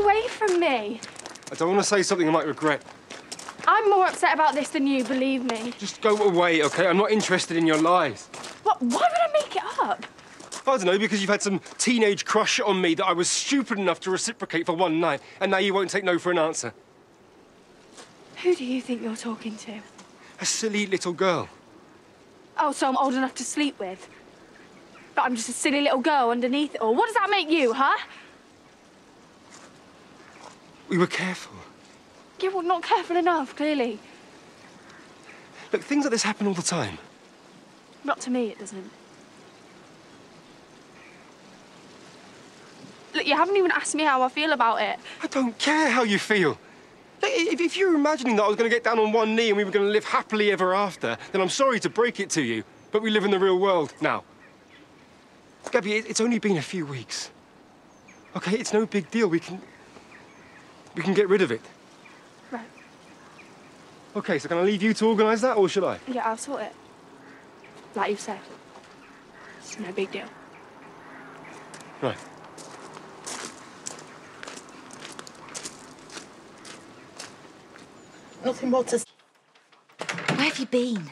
away from me. I don't want to say something I might regret. I'm more upset about this than you, believe me. Just go away, OK? I'm not interested in your lies. What? Why would I make it up? I don't know, because you've had some teenage crush on me that I was stupid enough to reciprocate for one night, and now you won't take no for an answer. Who do you think you're talking to? A silly little girl. Oh, so I'm old enough to sleep with? But I'm just a silly little girl underneath it all. What does that make you, huh? We were careful. Yeah, well, not careful enough, clearly. Look, things like this happen all the time. Not to me, it doesn't. Look, you haven't even asked me how I feel about it. I don't care how you feel. Look, if you're imagining that I was going to get down on one knee and we were going to live happily ever after, then I'm sorry to break it to you, but we live in the real world now. Gabby, it's only been a few weeks. OK, it's no big deal. We can get rid of it. Right. OK, so can I leave you to organise that, or should I? Yeah, I'll sort it. Like you've said. It's no big deal. Right. Nothing more to... Where have you been?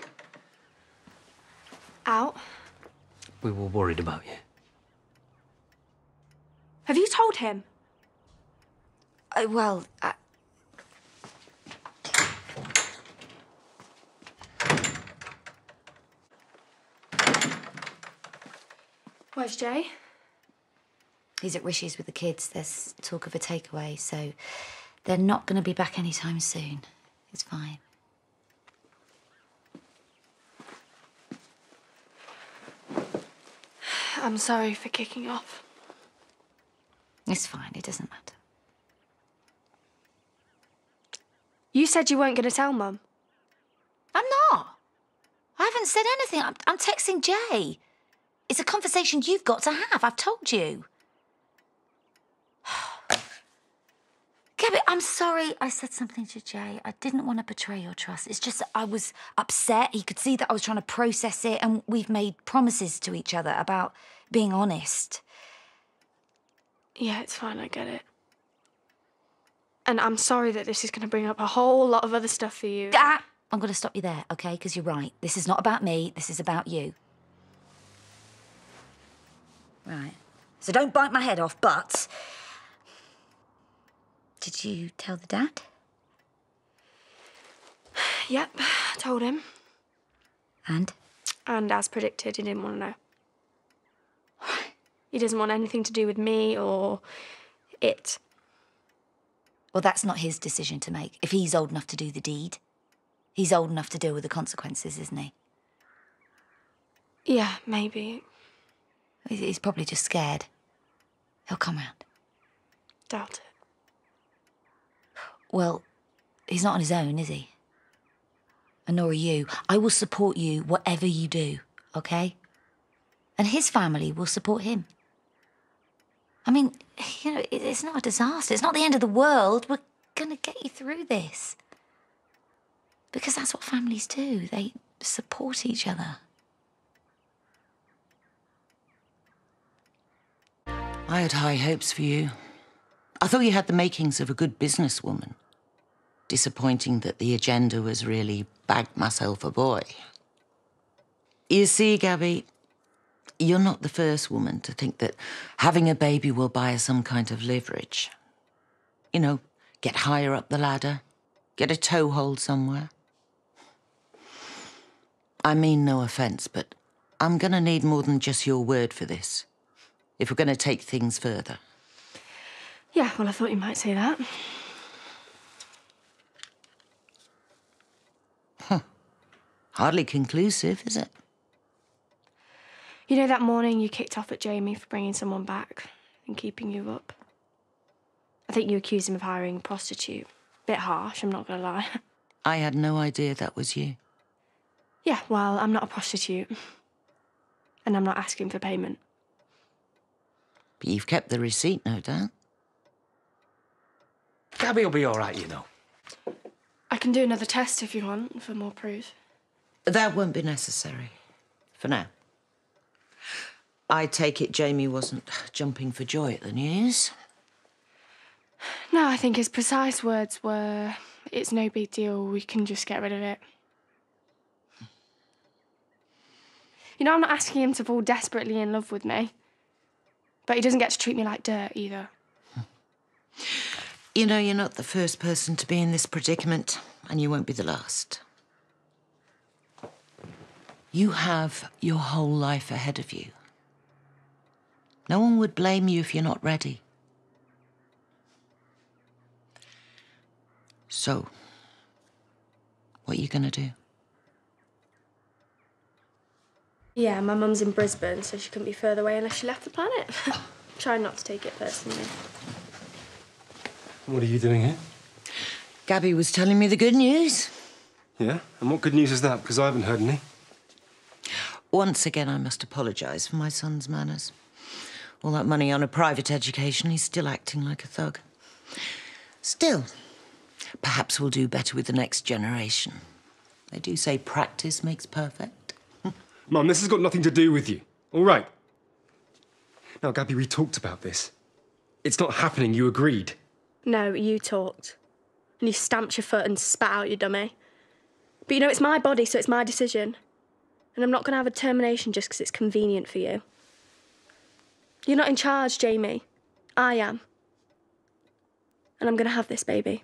Out. We were worried about you. Have you told him? Well, Where's Jay? he's at Rishi's with the kids. There's talk of a takeaway, so they're not going to be back anytime soon. It's fine. I'm sorry for kicking off. It's fine, it doesn't matter. You said you weren't going to tell Mum. I'm not. I haven't said anything. I'm texting Jay. It's a conversation you've got to have. I've told you. Gabby, I'm sorry I said something to Jay. I didn't want to betray your trust. It's just that I was upset. He could see that I was trying to process it, and we've made promises to each other about being honest. Yeah, it's fine, I get it. And I'm sorry that this is going to bring up a whole lot of other stuff for you. I'm going to stop you there, OK? Because you're right. This is not about me. This is about you. Right. So don't bite my head off, but... Did you tell the dad? Yep, told him. And? And as predicted, he didn't want to know. He doesn't want anything to do with me or it. Well, that's not his decision to make. If he's old enough to do the deed, he's old enough to deal with the consequences, isn't he? Yeah, maybe. He's probably just scared. He'll come round. Doubt it. Well, he's not on his own, is he? And nor are you. I will support you whatever you do, OK? And his family will support him. I mean, you know, it's not a disaster. It's not the end of the world. We're going to get you through this. Because that's what families do. They support each other. I had high hopes for you. I thought you had the makings of a good businesswoman. Disappointing that the agenda was really bag myself a boy. You see, Gabby, you're not the first woman to think that having a baby will buy her some kind of leverage. You know, get higher up the ladder, get a toehold somewhere. I mean no offence, but I'm gonna need more than just your word for this, if we're gonna take things further. Yeah, well, I thought you might say that. Huh. Hardly conclusive, is it? You know that morning you kicked off at Jamie for bringing someone back and keeping you up? I think you accused him of hiring a prostitute. Bit harsh, I'm not gonna lie. I had no idea that was you. Yeah, well, I'm not a prostitute. And I'm not asking for payment. But you've kept the receipt, no doubt. Gabby will be all right, you know. I can do another test if you want, for more proof. That won't be necessary. For now. I take it Jamie wasn't jumping for joy at the news? No, I think his precise words were, it's no big deal, we can just get rid of it. You know, I'm not asking him to fall desperately in love with me. But he doesn't get to treat me like dirt, either. You know, you're not the first person to be in this predicament, and you won't be the last. You have your whole life ahead of you. No one would blame you if you're not ready. So, what are you gonna do? Yeah, my mum's in Brisbane, so she couldn't be further away unless she left the planet. Try not to take it personally. What are you doing here? Gabby was telling me the good news. Yeah? And what good news is that? Because I haven't heard any. Once again, I must apologise for my son's manners. All that money on a private education, he's still acting like a thug. Still, perhaps we'll do better with the next generation. They do say practice makes perfect. Mum, this has got nothing to do with you, all right? Now, Gabby, we talked about this. It's not happening, you agreed. No, you talked. And you stamped your foot and spat out, you dummy. But you know, it's my body, so it's my decision. And I'm not going to have a termination just because it's convenient for you. You're not in charge, Jamie. I am. And I'm going to have this baby.